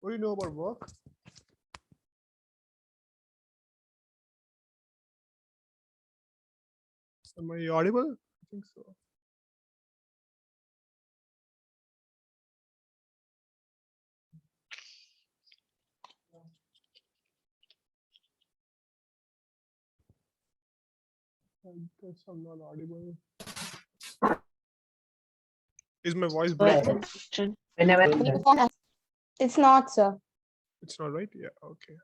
What do you know about work? Am I audible? I think so. I guess I'm not audible. Is my voice breaking? It's not, sir. It's not right? Yeah, okay.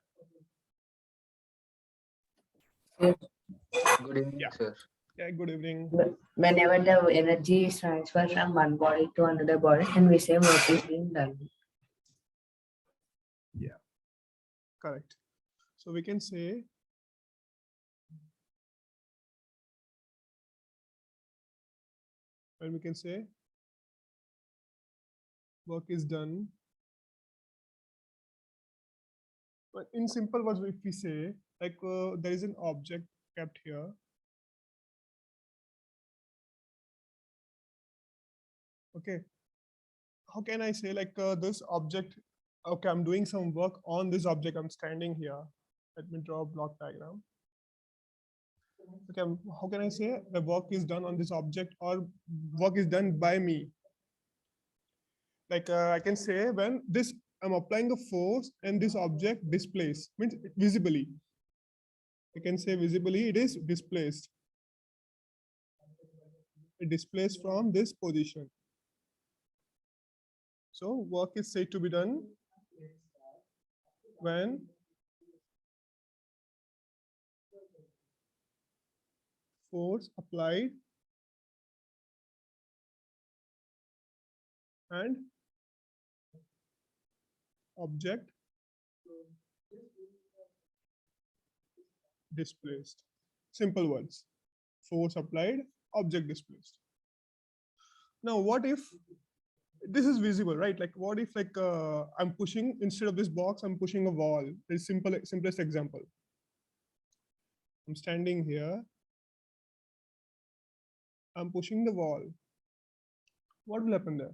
Good evening, Yeah. sir. Yeah, good evening. Whenever the energy is transferred from one body to another body, and we say work is being done. Yeah, correct. So we can say work is done. But in simple words, if we say like there is an object kept here. Okay. How can I say like this object? Okay, I'm doing some work on this object. I'm standing here. Let me draw a block diagram. Okay, how can I say the work is done on this object or work is done by me? Like I can say when this I'm applying a force and this object displays, means visibly. I can say visibly it is displaced. It displays from this position. So work is said to be done when force applied and object displaced. Simple words. Force applied, object displaced. Now, what if this is visible, right? Like, what if like I'm pushing instead of this box, I'm pushing a wall? It's simplest example. I'm standing here. I'm pushing the wall. What will happen there?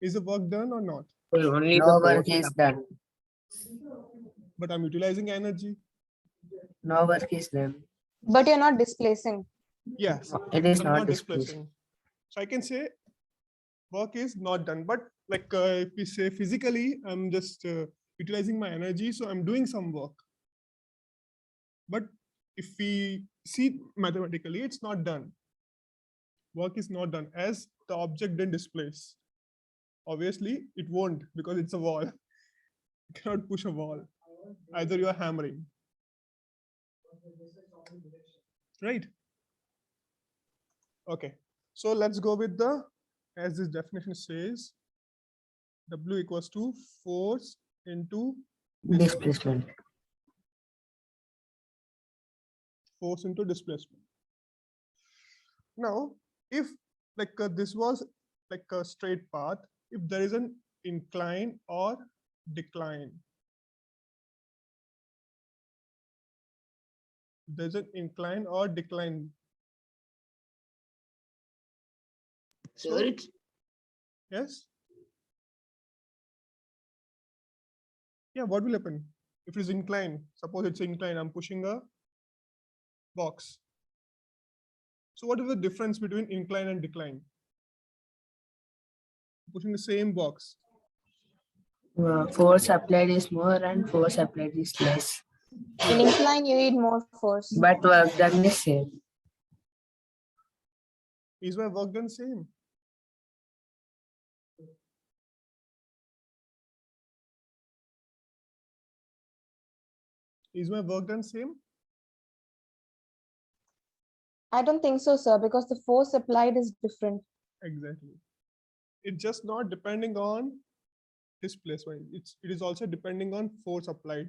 Is the work done or not? Well, only No the work force is done. But I'm utilizing energy. No work is done. But you're not displacing. Yes, It is I'm not not displaced. displacing. So I can say work is not done. But like if we say physically, I'm just utilizing my energy. So I'm doing some work. But if we see mathematically, it's not done. Work is not done as the object didn't displace. Obviously, it won't because it's a wall. You cannot push a wall. Either you are hammering. Right? Okay. So let's go with the, as this definition says, W equals to force into Displacement. force into displacement. Now, if like this was like a straight path, if there is an incline or decline, there's an incline or decline. So, Sir, it's yes. Yeah, what will happen if it's inclined? Suppose it's inclined, I'm pushing a box. So what is the difference between incline and decline? Pushing the same box. Force applied is more and force applied is less. In incline, you need more force. But work done is same. Is my work done same? Is my work done same? I don't think so, sir, because the force applied is different. Exactly. It's just not depending on displacement. It is also depending on force applied.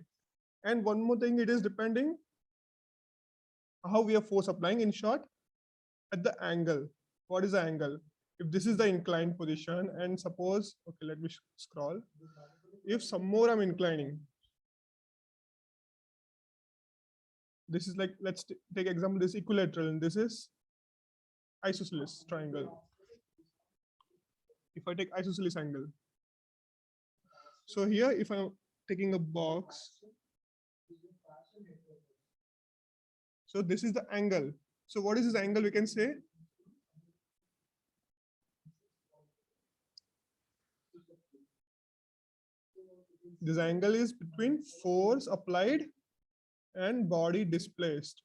And one more thing, it is depending how we are force applying. In short, at the angle. What is the angle? If this is the inclined position, and suppose, okay, let me scroll. If some more I'm inclining, this is like, let's take example, this equilateral, and this is isosceles triangle. If I take isosceles angle, So here, if I'm taking a box, so this is the angle. So what is this angle? We can say this angle is between force applied and body displaced.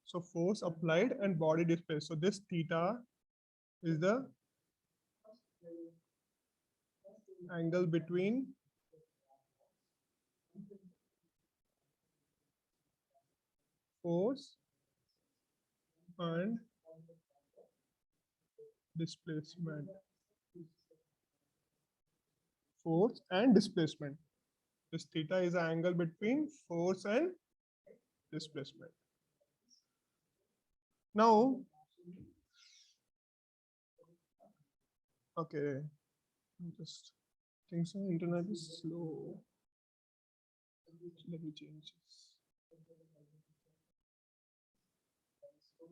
So force applied and body displaced. So this theta is the angle between force and displacement. Force and displacement. This theta is the angle between force and displacement. Now, okay, just think so. Internet is slow. Let me change this.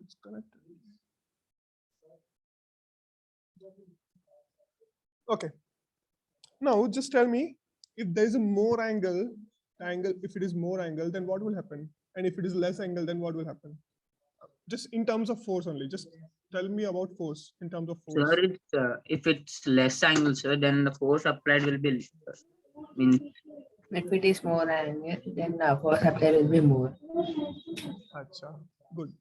It's connected. Okay. Now, just tell me if there is a more angle, if it is more angle, then what will happen? And if it is less angle, then what will happen? Just in terms of force only. Just tell me about force in terms of force. Sir, if it's less angle, sir, then the force applied will be mean. If it is more angle, then the force applied will be more. Acha, good.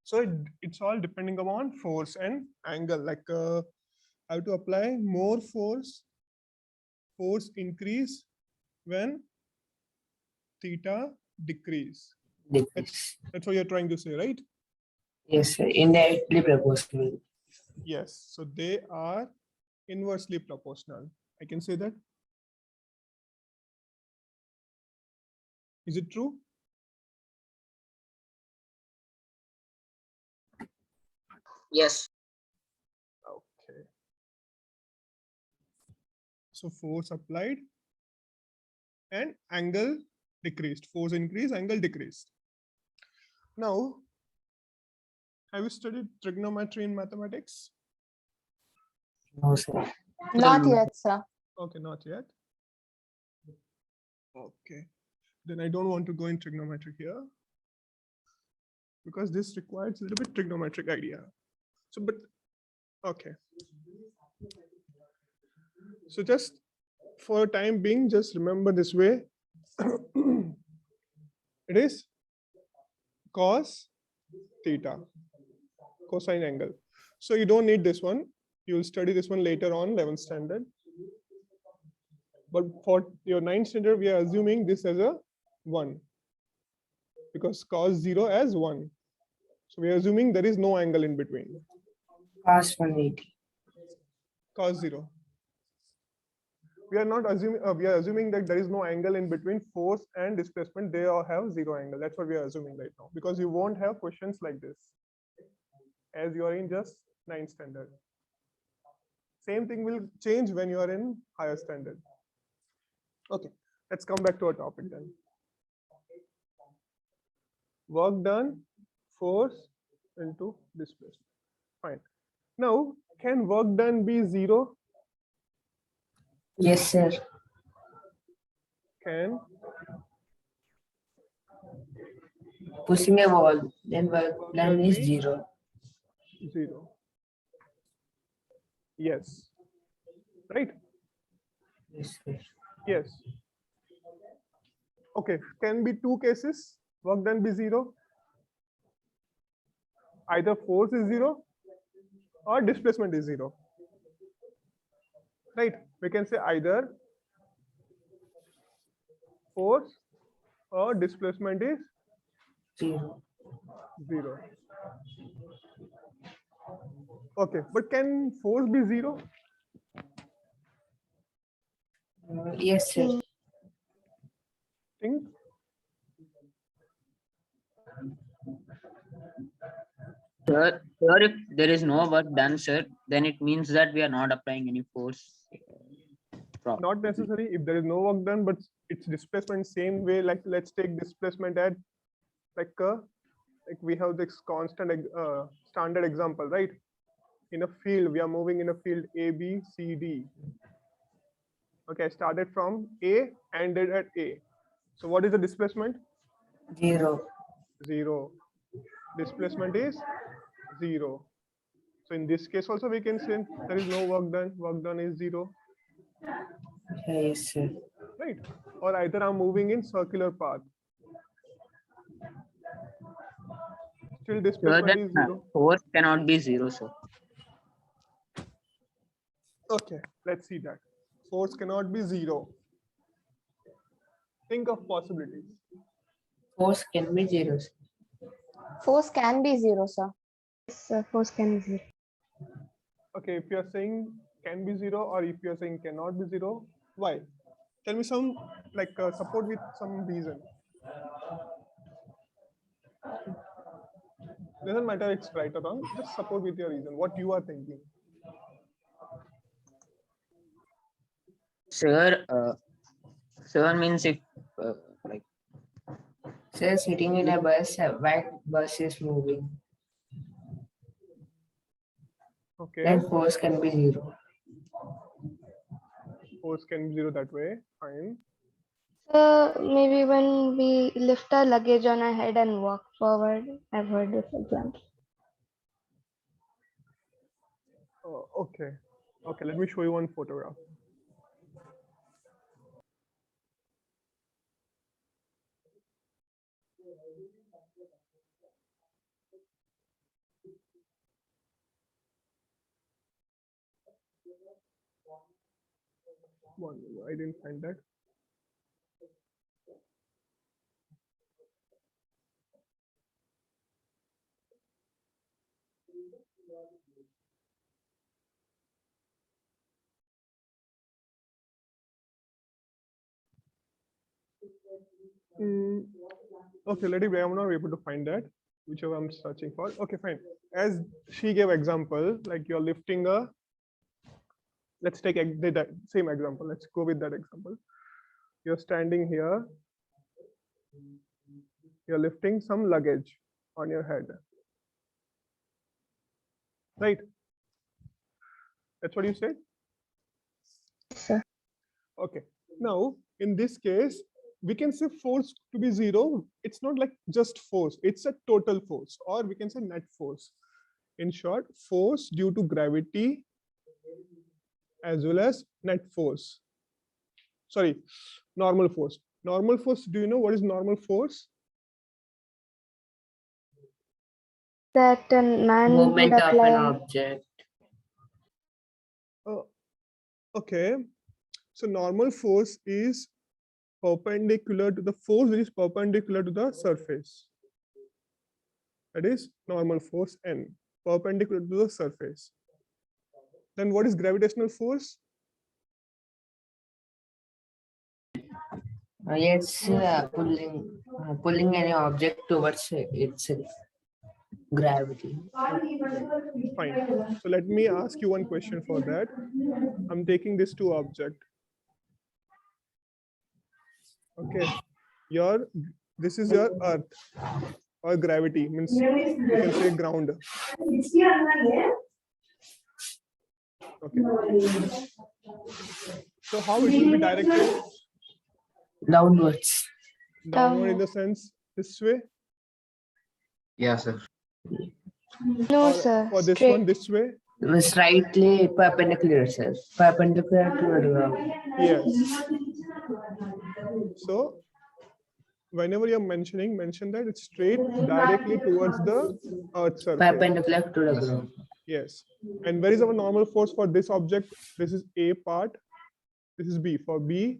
So it's all depending upon force and angle. Like how to apply more force. Force increase when theta decrease. Decrease. That's what you're trying to say, right? Yes, sir. Indirectly proportional. Yes. So they are inversely proportional. I can say that. Is it true? Yes. Okay. So force applied and angle decreased. Force increased, angle decreased. Now, have you studied trigonometry in mathematics? No, sir. Not yet, sir. Okay, not yet. Okay. Then I don't want to go in trigonometry here because this requires a little bit trigonometric idea. So, but okay. So just for time being, just remember this way. It is cos theta, cosine angle. So you don't need this one. You will study this one later on 11th standard. But for your 9th standard, we are assuming this as a 1 because cos 0 as 1. So we are assuming there is no angle in between. Cos 180. Cos 0. We are not assuming, we are assuming that there is no angle in between force and displacement. They all have 0 angle. That's what we are assuming right now because you won't have questions like this as you are in just 9th standard. Same thing will change when you are in higher standard. Okay, let's come back to our topic then. Work done, force into displacement. Fine. Now, can work done be 0? Yes, sir. Can. Pushing a wall, then work done is 0. 0. Yes. Right? Yes, sir. Yes. Okay, can be 2 cases. Work done be 0. Either force is 0 or displacement is 0. Right? We can say either force or displacement is 0. 0. Okay, but can force be 0? Yes, sir. Think. Sir, if there is no work done, sir, then it means that we are not applying any force. Not necessary if there is no work done, but it's displacement same way. Like let's take displacement at like Like we have this standard example, right? In a field, we are moving in a field A, B, C, D. Okay, I started from A, ended at A. So what is the displacement? 0. 0. Displacement is 0. So in this case also we can say there is no work done. Work done is 0, Yes, sir. right? Or either I'm moving in circular path. Still Sir, displacement that is 0. force cannot be 0, sir. Okay, let's see that. Force cannot be 0. Think of possibilities. Force can be 0. Sir. Force can be 0, sir. Yes, force can be 0. Okay, if you're saying can be 0 or if you're saying cannot be 0, why? Tell me some support with some reason. Doesn't matter it's right or wrong, just support with your reason, what you are thinking. Sir, sir means if like Sir, sitting in a bus, while bus is moving, Okay, then force can be 0. force can be 0 that way, fine. Maybe when we lift our luggage on our head and walk forward, I've heard this example. Oh, okay, let me show you one photograph. One, I didn't find that. Okay, let it be. I'm not able to find that, whichever I'm searching for. Okay, fine. As she gave example, like you're lifting a, let's take that same example. Let's go with that example. You're standing here, you're lifting some luggage on your head, right? That's what you said? Yes, sir. Okay. Now, in this case, we can say force to be 0. It's not like just force, it's a total force, or we can say net force. In short, force due to gravity as well as net force. Sorry, normal force. Normal force, do you know what is normal force? That a man would Movement of an apply. object. Okay. So normal force is perpendicular to the force which is perpendicular to the surface. That is normal force N, perpendicular to the surface. Then what is gravitational force? Yes, pulling any object towards itself. Gravity. Fine. So let me ask you one question for that. I'm taking these two objects. Okay. This is your earth or gravity, means you can say ground. Okay. So how it will be directed? Downwards. Downward in the sense this way? Yeah, sir. No, Or sir. for this Straight. one this way? Slightly perpendicular, sir. Perpendicular to the ground. Yes. So whenever you're mention that it's straight directly towards the earth surface. Perpendicular to the ground. Yes. And where is our normal force for this object? This is A part. This is B. For B,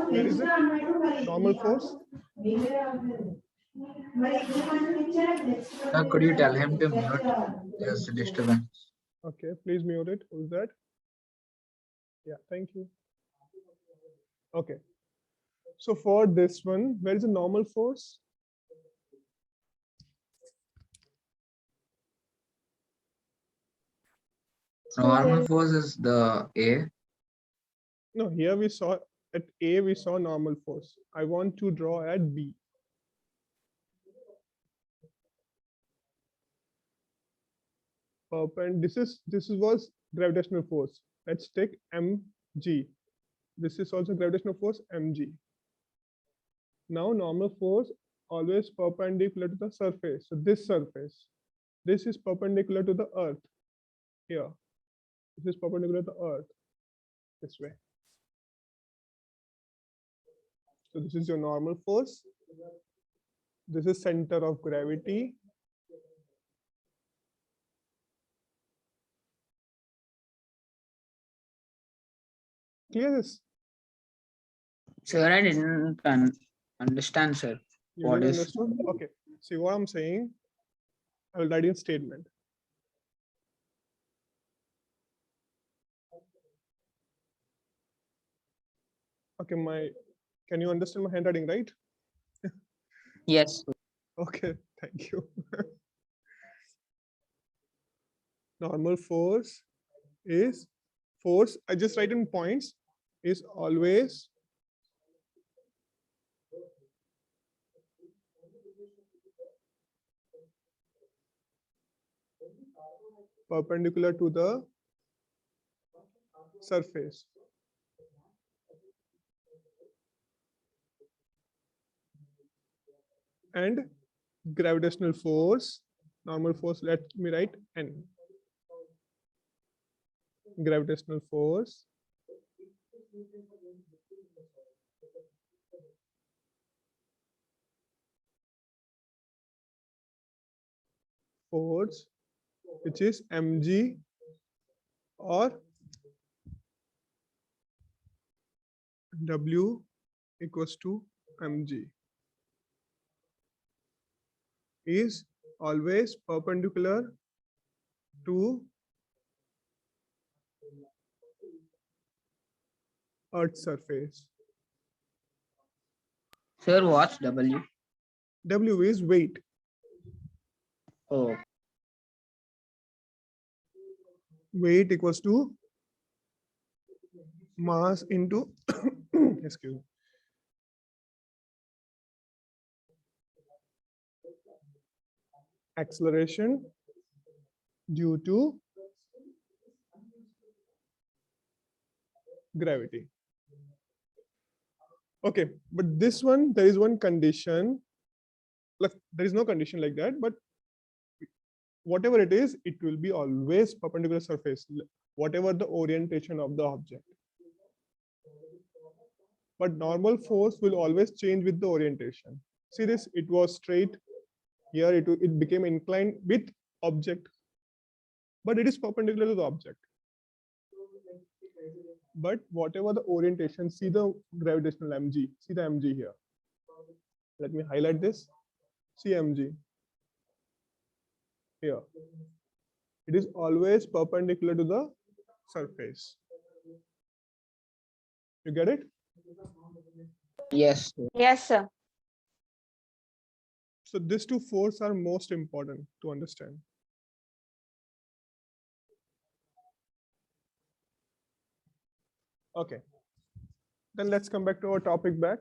where is it? Normal force? Sir, could you tell him to mute? There's a disturbance. Okay, please mute it. Who's that? Yeah, thank you. Okay. So for this one, where is the normal force? Normal force is the A. No, here we saw At A, we saw normal force. I want to draw at B. This was gravitational force. Let's take mg. This is also gravitational force mg. Now normal force always perpendicular to the surface. So this surface, this is perpendicular to the earth. Here, this is perpendicular to the earth. This way. So this is your normal force. This is center of gravity. Clear this? Sir, I didn't understand, sir. You What didn't is- understood? Okay. See what I'm saying? I will write in statement. Okay, can you understand my handwriting, right? Yes. Okay, thank you. Normal force is force, I just write in points, is always perpendicular to the surface. And gravitational force, normal force, let me write N. Gravitational force which is mg or W equals to mg, is always perpendicular to Earth's surface. Sir, what's W? W is weight. Oh, Weight equals to mass into excuse me, acceleration due to gravity. Okay, but this one, there is one condition. Like there is no condition like that, but whatever it is, it will be always perpendicular surface, whatever the orientation of the object. But normal force will always change with the orientation. See this, it was straight. Here it became inclined with object, but it is perpendicular to the object. But whatever the orientation, see the gravitational mg, see the mg here. Let me highlight this. See mg here. It is always perpendicular to the surface. You get it? yes. Sir. Yes, sir. So these two forces are most important to understand. Okay. Then let's come back to our topic back.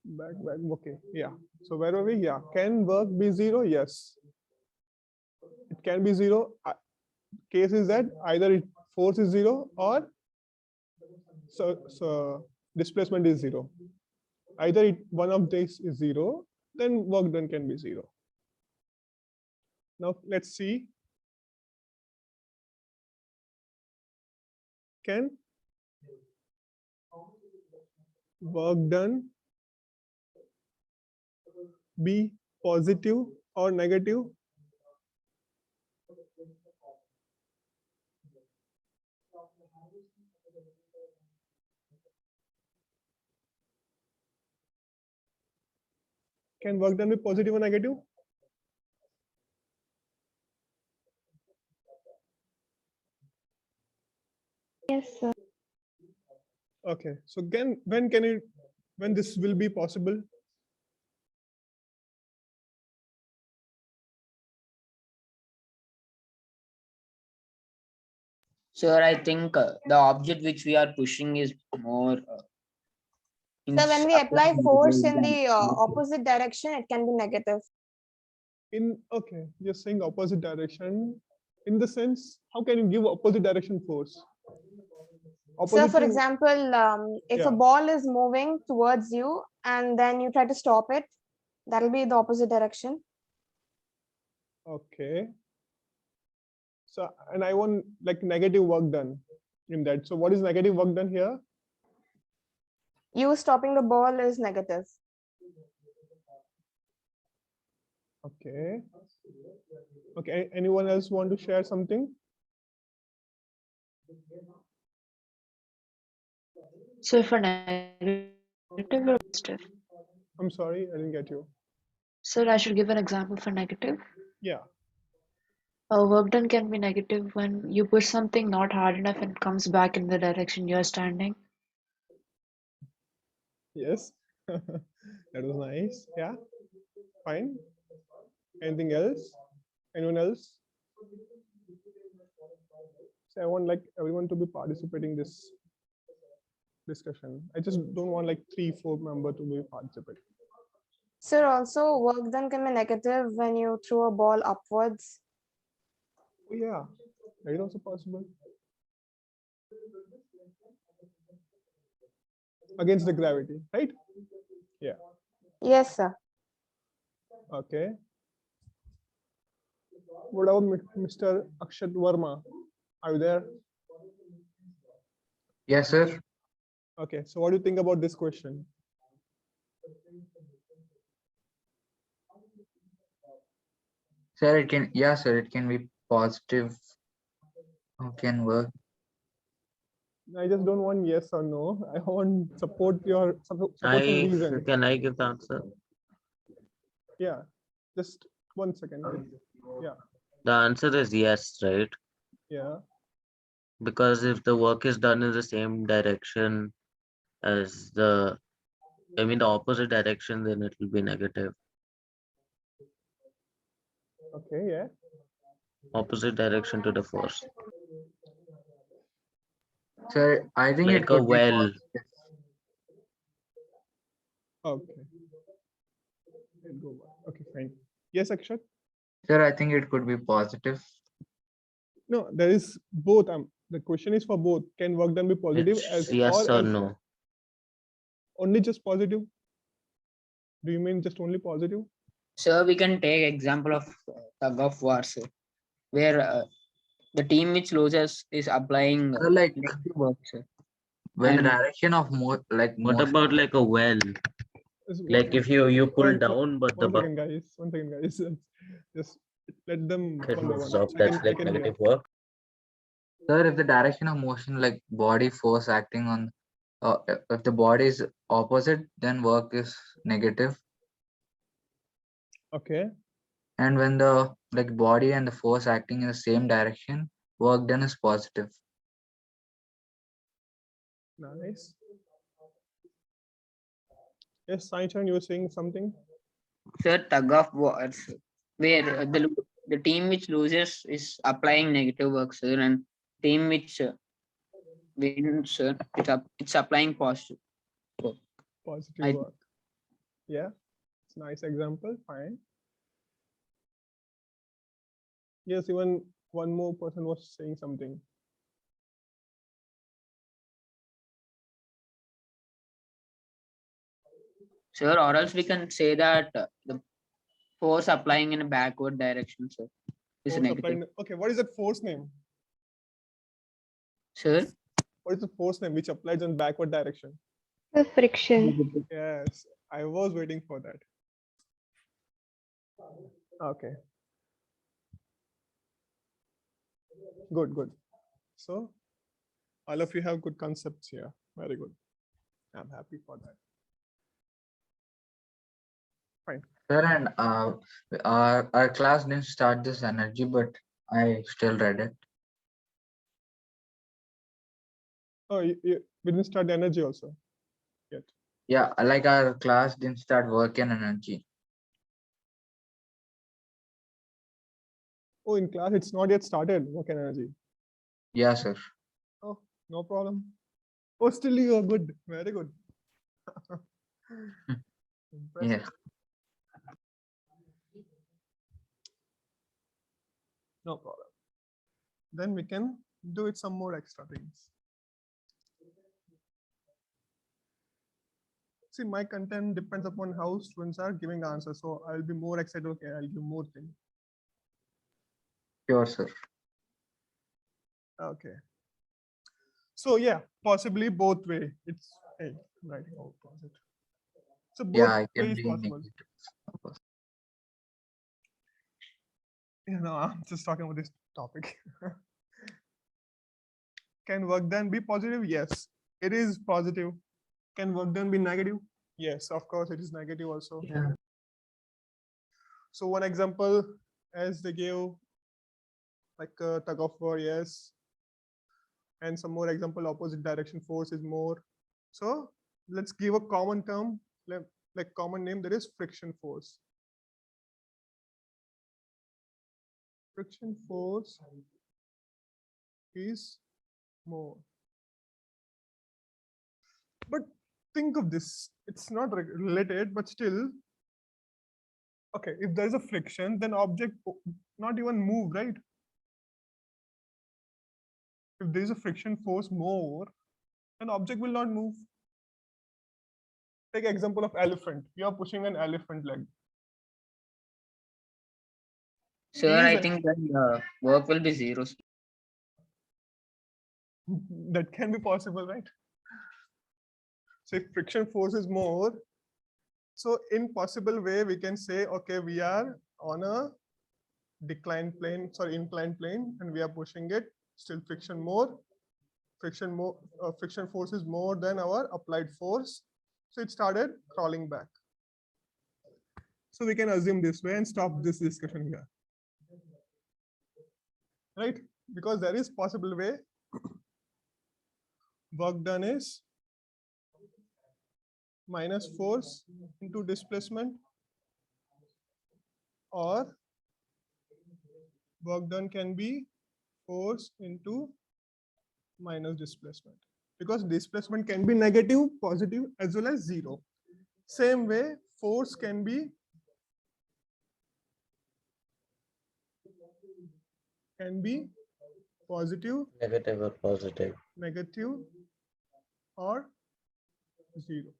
Back. Okay. Yeah. So where are we? Yeah. Can work be zero? Yes. It can be zero. Case is that either force is zero or so displacement is zero. Either one of these is zero, then work done can be zero. Now let's see. Can work done be positive or negative? Can work done be positive or negative? Yes, sir. Okay. So when this will be possible? Sir, I think the object which we are pushing is more. So when we apply force in the opposite direction, it can be negative. Okay, you're saying opposite direction. In the sense, how can you give opposite direction force? So Opposite for to- example, if Yeah. a ball is moving towards you and then you try to stop it, that'll be the opposite direction. Okay. So, and I want like negative work done in that. So what is negative work done here? You stopping the ball is negative. Okay. Okay, anyone else want to share something? So for negative or positive? I'm sorry, I didn't get you. Sir, I should give an example for negative. Yeah. Work done can be negative when you push something not hard enough and it comes back in the direction you're standing. Yes. That was nice. Yeah. Fine. Anything else? Anyone else? So I want like everyone to be participating this discussion. I just don't want like 3-4 member to be participating. Sir, also work done can be negative when you throw a ball upwards. Oh, yeah, that is also possible. Against the gravity, right? Yeah. Yes, sir. Okay. What about Mr. Akshat Verma? Are you there? Yes, sir. Okay. So what do you think about this question? Sir, it can, yeah, sir, it can be positive. Can work. I just don't want yes or no. I want support some reason. Can I give the answer? Yeah. Just 1 second. Yeah. The answer is yes, right? Yeah. Because if the work is done in the same direction as the opposite direction, then it will be negative. Okay. Yeah. Opposite direction to the force. Sir, I think Like it a could be well. positive. Okay. Okay, fine. Yes, Akshat? Sir, I think it could be positive. No, there is both. The question is for both. Can work done be positive It's yes or no? only just positive? Do you mean just only positive? Sir, we can take example of tug of war, sir, where the team which loses is applying Sir, like negative work, sir. when the And- direction of What motion, about like a well? Like if you pull down, but the 1 second, guys. 1 second, guys. Just let them bucket one by moves one. off, I that's can like hear. negative work. sir, if the direction of motion like body force acting on, if the body is opposite, then work is negative. Okay. And when the like body and the force acting in the same direction, work done is positive. Nice. Yes, Saichan, you were saying something? Sir, tug of war, sir, where the team which loses is applying negative work, sir, and team which wins, sir, it's applying positive. Positive work. Yeah, it's a nice example. Fine. Yes, even one more person was saying something. Sir, or else we can say that the force applying in a backward direction, sir, is Force negative. applied- Okay, what is that force name? Sir, What is the force name which applies in backward direction? The friction. Yes, I was waiting for that. Okay. Good, good. So all of you have good concepts here. Very good. I'm happy for that. Sir, and our class didn't start this energy, but I still read it. Oh, we didn't start the energy also yet. Yeah, like our class didn't start work and energy. Oh, in class, it's not yet started work and energy. Yeah, sir. Oh, no problem. Oh, still you are good. Very good. Impressive. Yeah. No problem. Then we can do it some more extra things. See, my content depends upon how students are giving answers. So I'll be more excited. Okay, I'll give more things. Sure, sir. Okay. So yeah, possibly both way. It's hey, writing out opposite. So both Yeah, I can ways be possible. negative. You know, I'm just talking about this topic. Can work done be positive? Yes, it is positive. Can work done be negative? Yes, of course, it is negative also. Yeah. So one example, as they gave, like a tug of war, yes. And some more example, opposite direction force is more. So let's give a common term, like common name, that is friction force. Friction force is more. But think of this, it's not related, but still, okay, if there is a friction, then object not even move, right? If there is a friction force more, then object will not move. Take example of elephant. You are pushing an elephant leg. Sir, Is I a- think then work will be zero. that can be possible, right? So if friction force is more, so in possible way we can say, okay, we are on a inclined plane, and we are pushing it. Still friction more, friction force is more than our applied force. So it started crawling back. So we can assume this way and stop this discussion here, right? Because there is possible way work done is minus force into displacement, or work done can be force into minus displacement, because displacement can be negative, positive, as well as zero. Same way, force can be positive, Negative or positive. negative, or zero.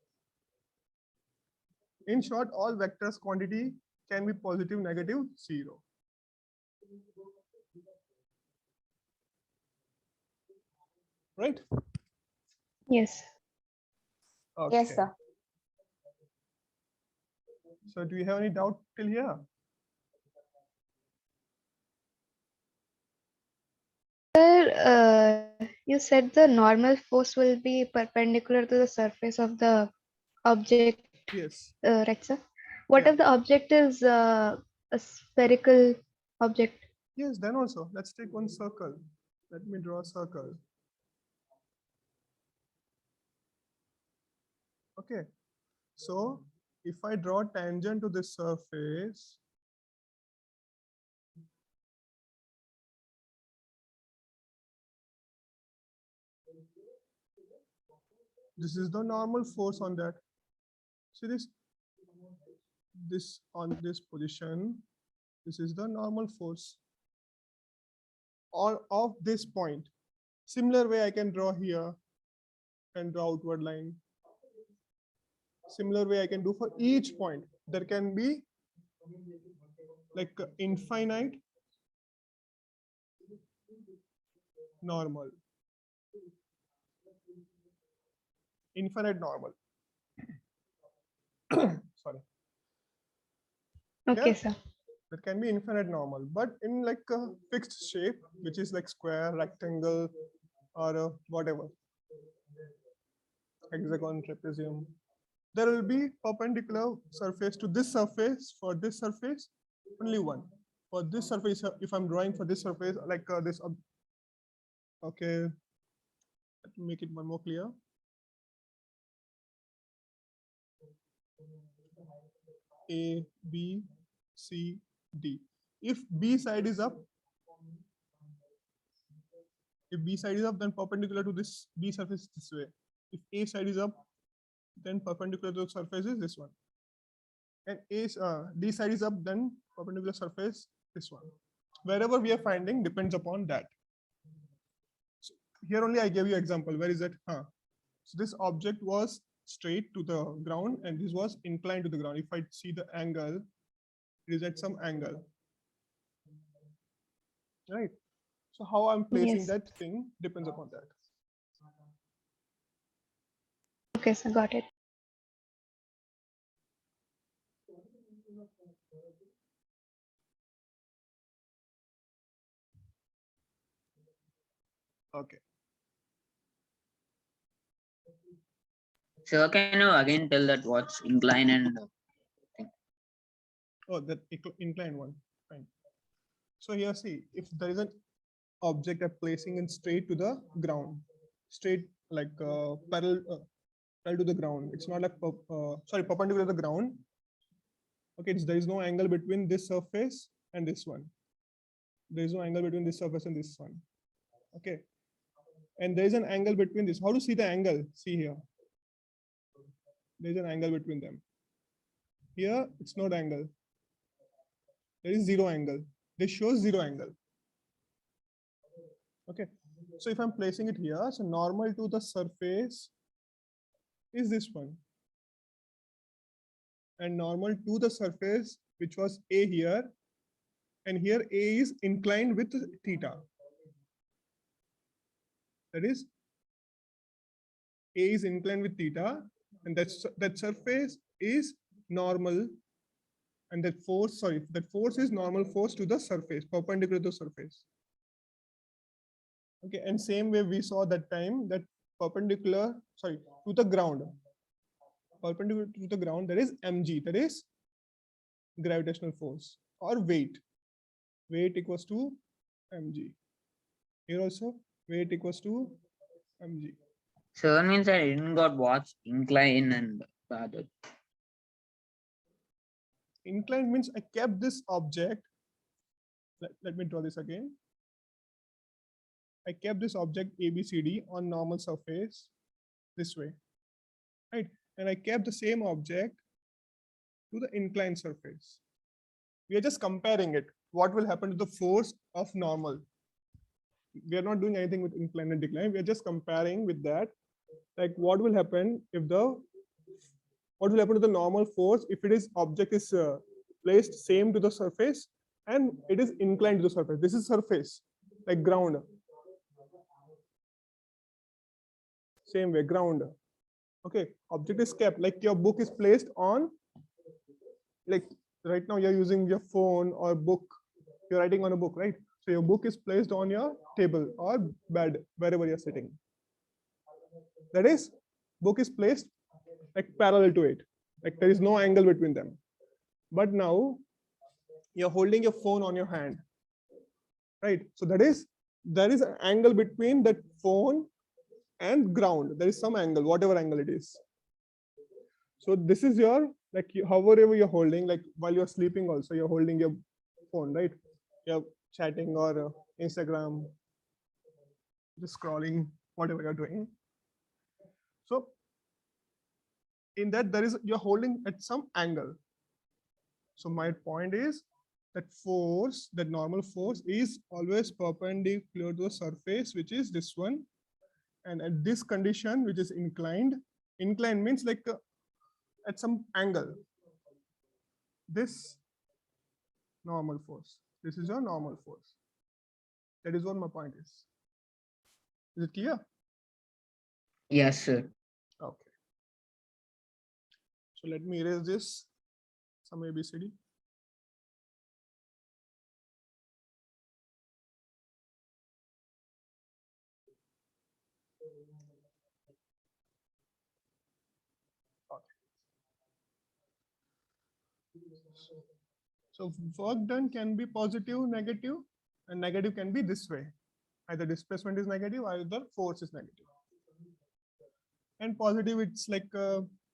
In short, all vectors quantity can be positive, negative, zero. Right? Yes. Okay. Yes, sir. So do you have any doubt till here? Sir, you said the normal force will be perpendicular to the surface of the object, Yes. right, sir? What Yeah. if the object is a spherical object? Yes, then also, let's take one circle. Let me draw a circle. Okay. So if I draw tangent to this surface, this is the normal force on that. See this on this position, this is the normal force, or of this point. Similar way I can draw here and draw outward line. Similar way I can do for each point. There can be like infinite normal. Infinite normal. Sorry. Okay, Yeah, sir. there can be infinite normal, but in like a fixed shape, which is like square, rectangle, or whatever, hexagon, trapezium, there will be perpendicular surface to this surface. For this surface, only one. For this surface, if I'm drawing for this surface, like this, okay, let me make it one more clear. A, B, C, D. If B side is up, If B side is up, then perpendicular to this B surface is this way. If A side is up, then perpendicular to the surface is this one. And D side is up, then perpendicular surface this one. Wherever we are finding depends upon that. So here only I gave you example. Where is it? So this object was straight to the ground and this was inclined to the ground. If I see the angle, it is at some angle. Right? So how I'm placing Yes. that thing depends upon that. Okay, so got it. Okay. So can you again tell that what's incline and Oh, that inclined one. Fine. So here, see, if there is an object I'm placing in straight to the ground, straight like parallel to the ground. It's not like perpendicular to the ground. Okay, there is no angle between this surface and this one. There is no angle between this surface and this one. Okay, and there is an angle between this. How to see the angle? See here. There is an angle between them. Here, it's not angle. There is zero angle. This shows zero angle. Okay, so if I'm placing it here, so normal to the surface is this one. And normal to the surface, which was A here, and here A is inclined with theta. That is, A is inclined with theta, and that surface is normal, and that force is normal force to the surface, perpendicular to the surface. Okay, and same way we saw that time that perpendicular, to the ground. Perpendicular to the ground, there is mg, that is gravitational force or weight. Weight equals to mg. Here also, weight equals to mg. so that means I didn't got what's incline and the other. Inclined means I kept this object. Let me draw this again. I kept this object ABCD on normal surface this way, right? And I kept the same object to the inclined surface. We are just comparing it. What will happen to the force of normal? We are not doing anything with incline and decline. We are just comparing with that. Like what will happen if what will happen to the normal force if it is object is placed same to the surface and it is inclined to the surface. This is surface, like ground. Same way, ground. Okay, object is kept, like your book is placed on, like right now you're using your phone or book, you're writing on a book, right? So your book is placed on your table or bed, wherever you're sitting. That is, book is placed like parallel to it, like there is no angle between them. But now you're holding your phone on your hand, right? So there is an angle between that phone and ground. There is some angle, whatever angle it is. So this is your, like however you're holding, like while you're sleeping also, you're holding your phone, right? You're chatting or Instagram, just scrolling, whatever you're doing. So in that you're holding at some angle. So my point is that force, that normal force is always perpendicular to the surface, which is this one. And at this condition, which is inclined means like at some angle. This normal force. This is your normal force. That is what my point is. Is it clear? Yes, sir. Okay. So let me erase this, some ABCD. So work done can be positive, negative, and negative can be this way. Either displacement is negative, either force is negative. And positive, it's like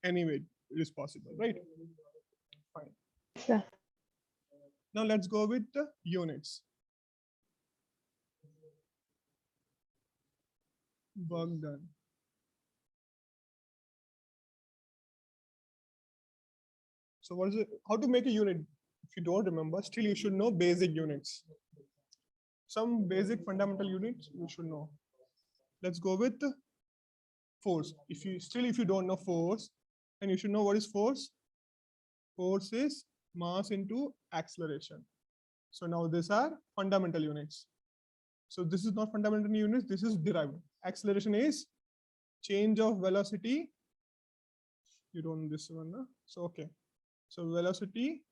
anyway, it is possible, right? Fine. Sure. Now let's go with the units. work done. So what is it? How to make a unit? If you don't remember, still you should know basic units. Some basic fundamental units you should know. Let's go with force. If you don't know force, then you should know what is force. Force is mass into acceleration. So now these are fundamental units. So this is not fundamental units, this is derived. Acceleration is change of velocity. You don't know this one, no? So okay. So velocity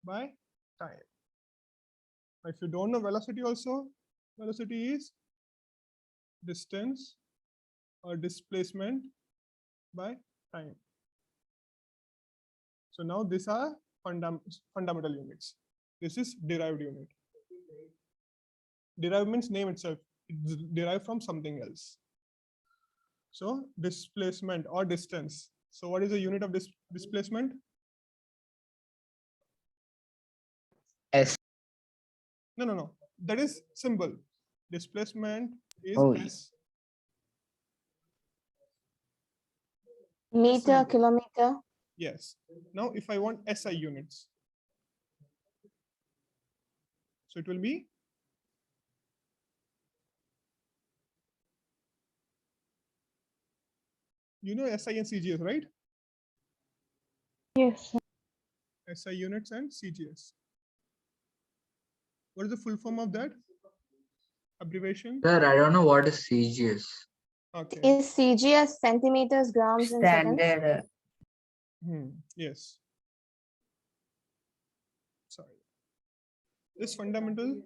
by time. If you don't know velocity also, velocity is distance or displacement by time. So now these are fundamental units. This is derived unit. Derived means name itself. It's derived from something else. So displacement or distance. So what is the unit of displacement? S. No. That is symbol. Displacement is Oh, S. Meter, symbol. kilometer. Yes. Now if I want SI units, so it will be SI and CGS, right? Yes. SI units and CGS. What is the full form of that? Abbreviation? Sir, I don't know what is CGS. Okay. Is CGS centimeters, grams, and seconds? Standard. Yes. Sorry. This fundamental.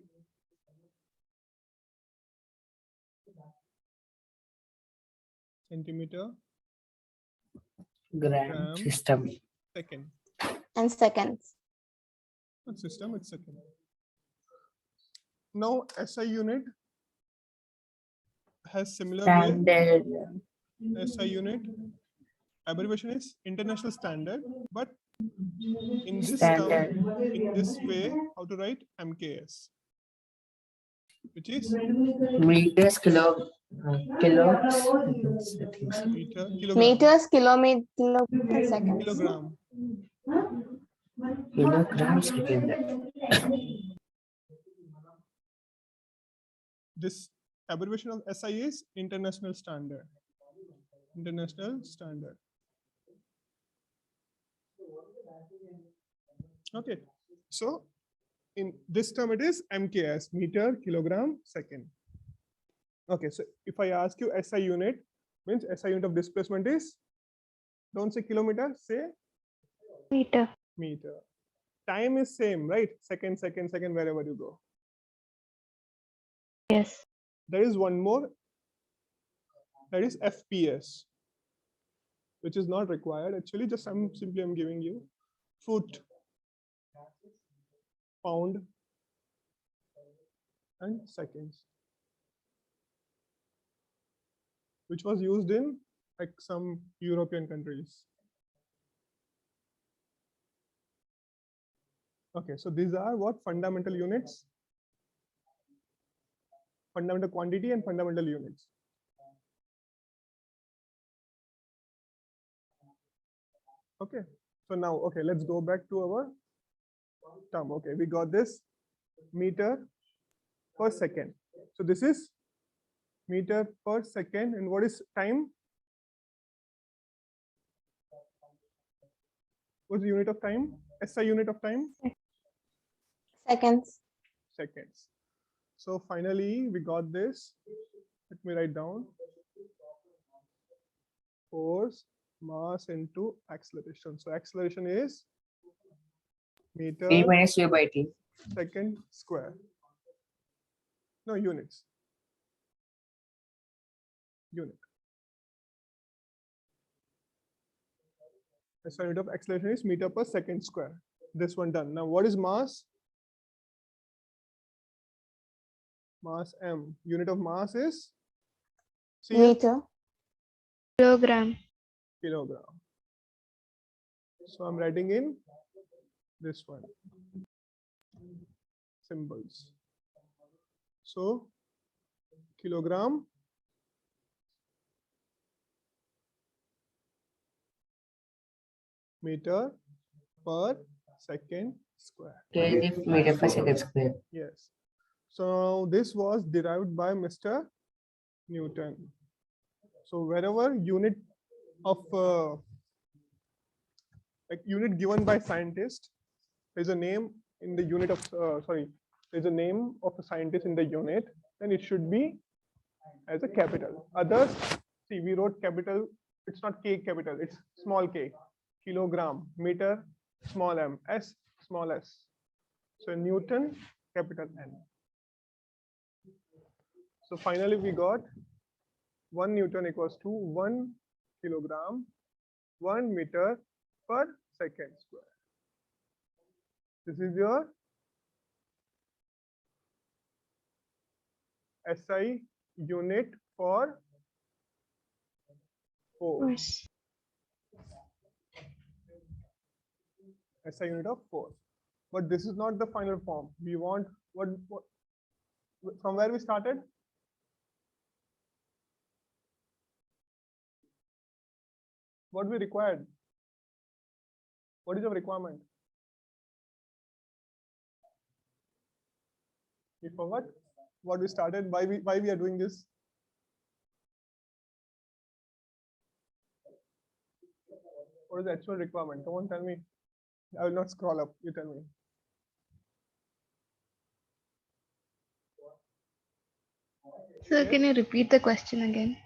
Centimeter. Gram system. Second. And seconds. Not system, it's second. Now SI unit has similar Standard. way. SI unit abbreviation is international standard, but in this Standard. term, in this way, how to write MKS, which is Meters, kilos. I think so. meter, kilogram, Meters, kilometer, and seconds. kilogram. Kilogram second. This abbreviation of SI is international standard. International standard. Okay, so in this term it is MKS, meter, kilogram, second. Okay, so if I ask you SI unit, means SI unit of displacement is, don't say kilometer, say Meter. meter. Time is same, right? Second, wherever you go. Yes. There is one more, that is FPS, which is not required. Actually, just I'm giving you foot, pound, and seconds, which was used in like some European countries. Okay, so these are what fundamental units, fundamental quantity and fundamental units. Okay, so now, okay, let's go back to our term. Okay, we got this meter per second. So this is meter per second. And what is time? What's the unit of time? SI unit of time? Seconds. Seconds. So finally, we got this. Let me write down. Force, mass into acceleration. So acceleration is meter V minus U by T. second square. No, units. Unit. SI unit of acceleration is meter per second square. This one done. Now what is mass? Mass M. Unit of mass is CF, Meter. Kilogram. kilogram. So I'm writing in this one. Symbols. So kilogram meter per second square. kg meter per second square. Yes. So this was derived by Mr. Newton. So wherever unit of like unit given by scientist, there's a name in the unit of there's a name of a scientist in the unit, then it should be as a capital. Others, see, we wrote capital, it's not K capital, it's small k, kilogram, meter, small m, s, small s. So Newton, capital N. So finally we got 1 Newton equals to 1 kilogram, 1 meter per second square. This is your SI unit for force. SI unit of force. But this is not the final form. We want what from where we started? What we required? What is the requirement? You forgot what we started, why we are doing this? What is the actual requirement? Come on, tell me. I will not scroll up. You tell me. Sir, can you repeat the question again?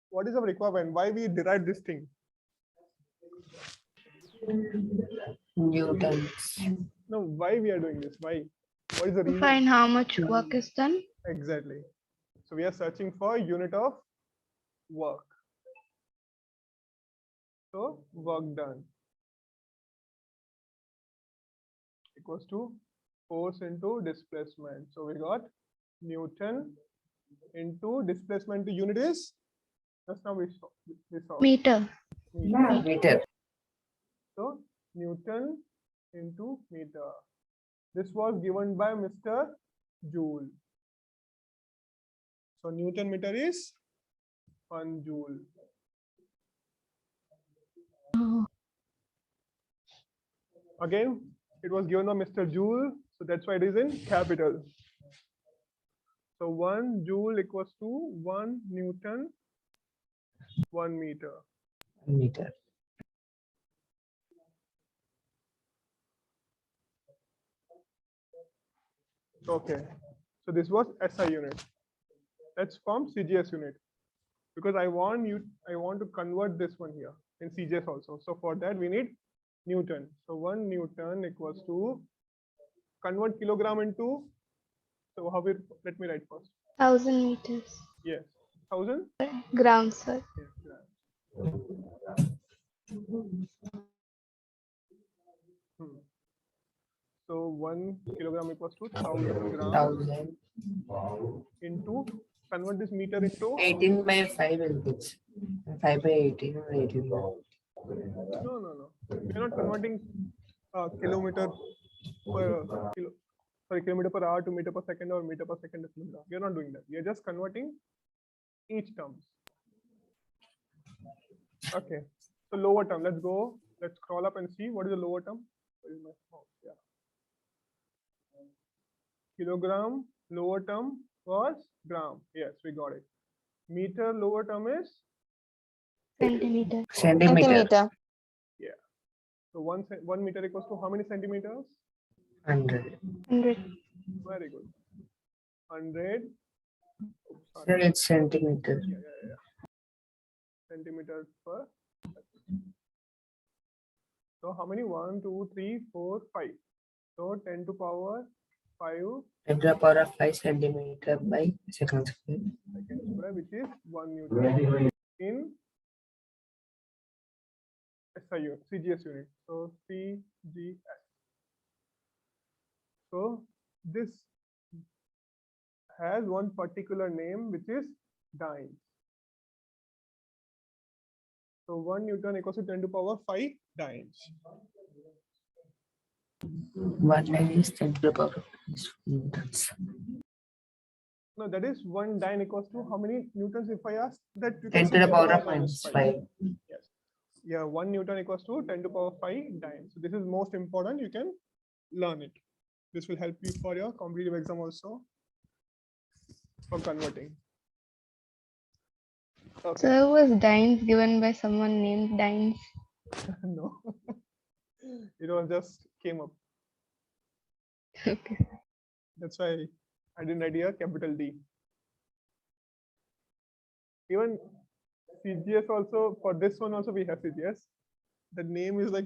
What is the requirement? Why we derived this thing? Newtons. No, why we are doing this? Why? What is the To reason? find how much work is done. Exactly. So we are searching for unit of work. So work done equals to force into displacement. So we got Newton into displacement. The unit is just now we saw Meter. Meter. So Newton into meter. This was given by Mr. Joule. So Newton meter is 1 joule. Again, it was given by Mr. Joule, so that's why it is in capital. So 1 joule equals to 1 Newton, 1 meter. Meter. Okay, so this was SI unit. Let's form CGS unit because I want to convert this one here in CGS also. So for that we need Newton. So 1 Newton equals to convert kilogram into. So how we let me write first. 1000 meters. Yes, 1000 Grams, sir. yes, grams. So 1 kilogram equals to 1000 grams 1000. into, convert this meter into. 18 by 5 inputs. 5 by 18 or 18 by. No. We are not converting kilometer per kilometer per hour to meter per second or meter per second to kilometer. We are not doing that. We are just converting each terms. Okay. So lower term. Let's go. Let's scroll up and see what is the lower term. Where is my mouse? Yeah. Kilogram lower term was gram. Yes, we got it. Meter lower term is. Centimeter. Centimeter. Yeah. So 1 meter equals to how many centimeters? 100. 100. Very good. 100. Sir, it's centimeter. Yeah. Centimeters per. So how many? 1, 2, 3, 4, 5. So 10 to power 5 10 to the power of 5 centimeter by second square. which is 1 Newton in SI unit, CGS unit. So CGS. So this has one particular name which is dynes. So 1 Newton equals to 10 to power 5 dynes. 1 line is 10 to the power of 5 newtons. No, that is 1 dyne equals to how many newtons if I ask that? 10 to the power of minus 5. Yes. Yeah, 1 Newton equals to 10 to power 5 dynes. So this is most important. You can learn it. This will help you for your competitive exam also for converting. Okay. So was Dines given by someone named Dines? No, it was just came up. Okay. That's why I didn't write here capital D. Even CGS also, for this one also we have CGS. The name is like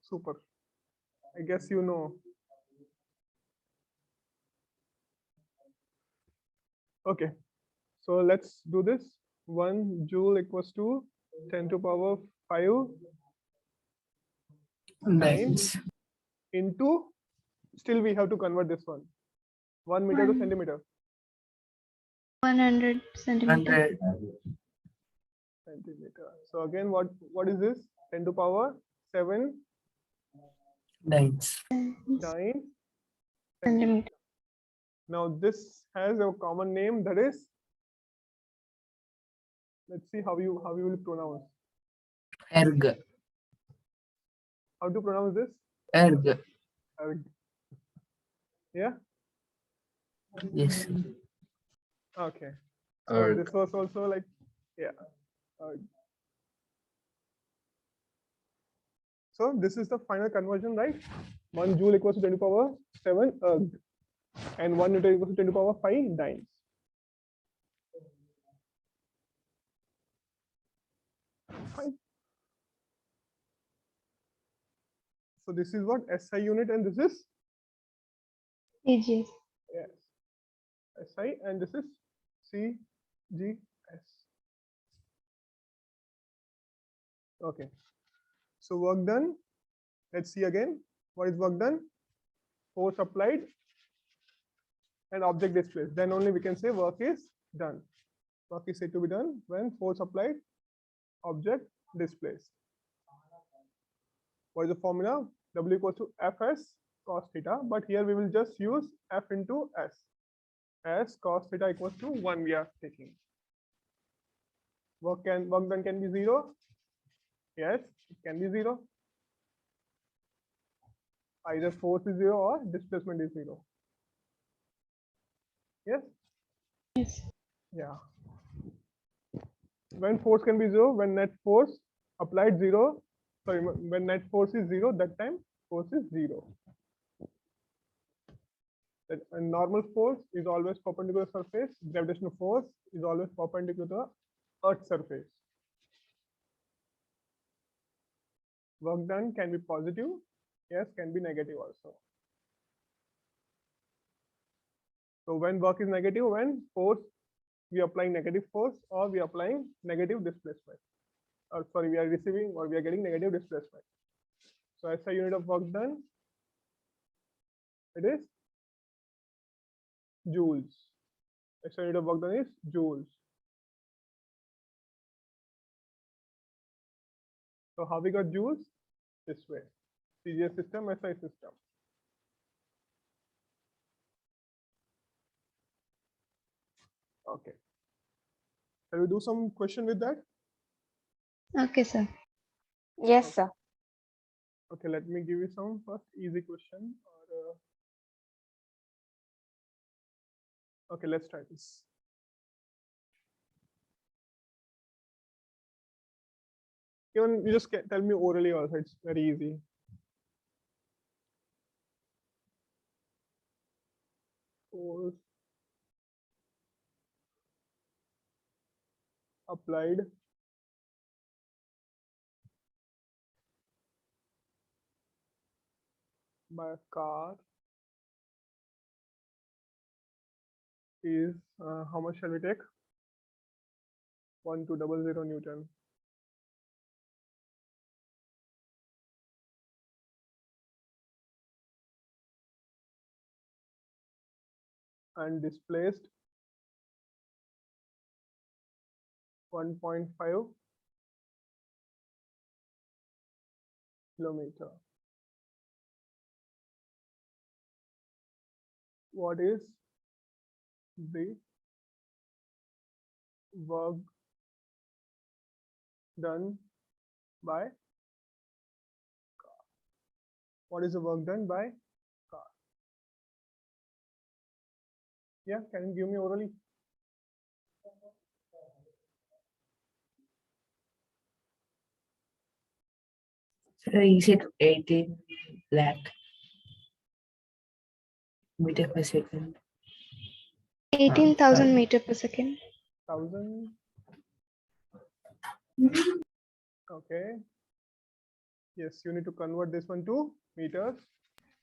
super. I guess you know. Okay, so let's do this. 1 joule equals to 10 to power 5 Dynes. into, still we have to convert this one. 1 meter to centimeter. 100 centimeter. 100. Centimeter. So again, what is this? 10 to power 7 Dynes. dynes. Centimeter. Now this has a common name, that is, let's see how you will pronounce. Erg. How to pronounce this? Erg. Yeah. Yes. Okay. So Erg. this was also like, yeah. So this is the final conversion, right? 1 joule equals to 10 to power 7 erg, and 1 Newton equals to 10 to power 5 dynes. Fine. So this is what SI unit, and this is CGS. yes, SI, and this is CGS. Okay. So work done. Let's see again. What is work done? Force applied and object displaced. Then only we can say work is done. Work is said to be done when force applied, object displaced. What is the formula? W equals to Fs cos theta, but here we will just use F into S. S cos theta equals to 1 we are taking. Work done can be 0. Yes, it can be 0. Either force is 0 or displacement is 0. Yes? Yes. Yeah. When force can be 0, when net force applied 0, sorry, when net force is 0, that time force is 0. That a normal force is always perpendicular to surface. Gravitational force is always perpendicular to the Earth's surface. Work done can be positive. Yes, can be negative also. So when work is negative, when force, we are applying negative force, or we are applying negative displacement. Or sorry, we are receiving or we are getting negative displacement. So as a unit of work done, it is joules. As a unit of work done is joules. So how we got joules? This way. CGS system, SI system. Okay. Shall we do some question with that? Okay, sir. Yes, sir. Okay, let me give you some first easy question. Okay, let's try this. Even you just tell me orally also, it's very easy. Force applied by a car is how much shall we take? 1200 Newton. And displaced 1.5 kilometer. What is the work done by car. What is the work done by car? Yeah, can you give me orally? So is it 18 lakh meter per second? 18,000 meter per second. 1000. Okay. Yes, you need to convert this one to meters.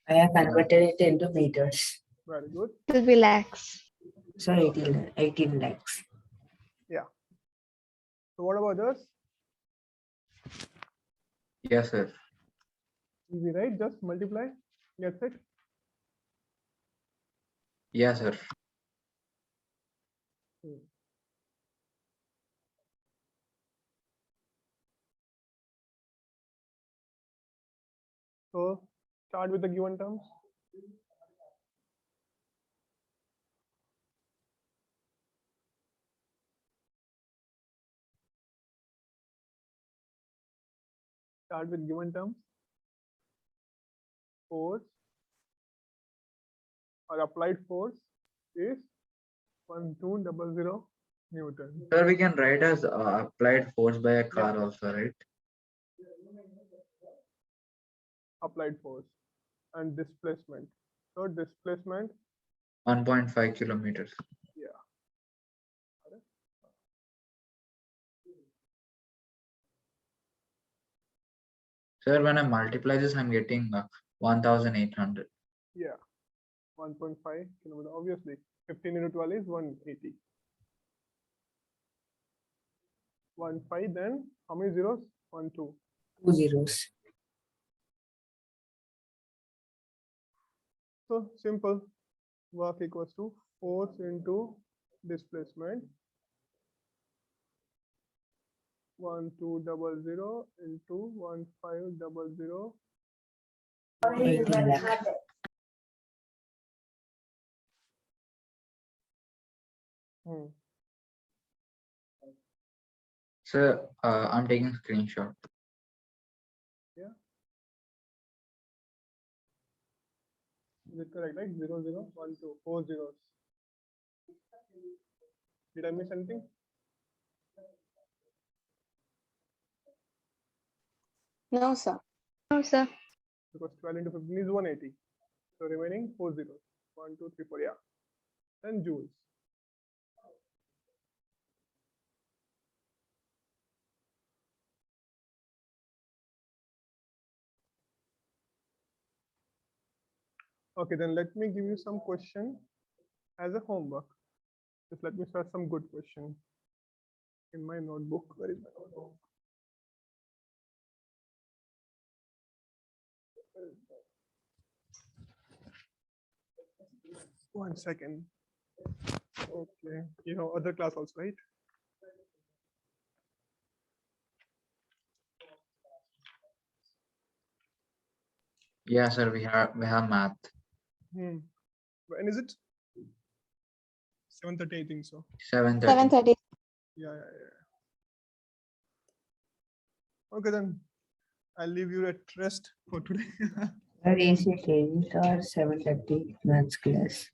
I have converted it into meters. Very good. It will be lakhs. So 18 lakhs. So what about this? Yes, sir. Easy, right? Just multiply. That's it. Yes, sir. So start with the given terms. Start with given terms. Force or applied force is 1200 Newton. Sir, we can write as applied force by a car also, right? Applied force and displacement. So displacement, 1.5 kilometers. yeah. Sir, when I multiply this, I'm getting 1,800. Yeah, 1.5 kilometer. Obviously, 15 into 12 is 180. 1.5, then how many zeros? 1, 2. 2 zeros. So simple. Work equals to force into displacement. 1200 into 1500. 18 lakh. Sir, I'm taking screenshot. Yeah. Is it correct, right? 0, 0, 1, 2, 4 zeros. Did I miss anything? No, sir. No, sir. Because 12 into 15 is 180. So remaining 4 zeros. 1, 2, 3, 4. Yeah. Then joules. Okay, then let me give you some question as a homework. Just let me start some good question in my notebook. Where is my notebook? 1 second. Okay, you know other class also, right? Yeah, sir, we have math. When is it? 7:30, I think so. 7:30. 7:30. Yeah. Okay, then I'll leave you at rest for today. Where is it 8 or 7:30 maths class?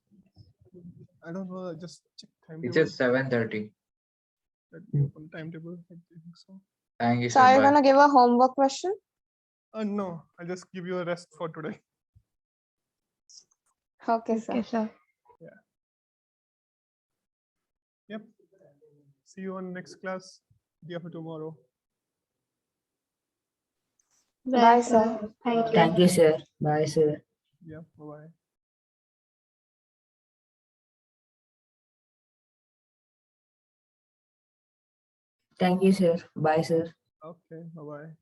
I don't know. Just check It's timetable. just 7:30. Let me open timetable. I think so. Thank you, So sir. are you Bye. gonna give a homework question? No, I'll just give you a rest for today. Okay, sir. Okay, sir. Yep. See you on next class. Day after tomorrow. Bye, sir. Thank you. Thank you, sir. Bye, sir. Yeah. Bye-bye. Thank you, sir. Bye, sir. Okay. Bye-bye.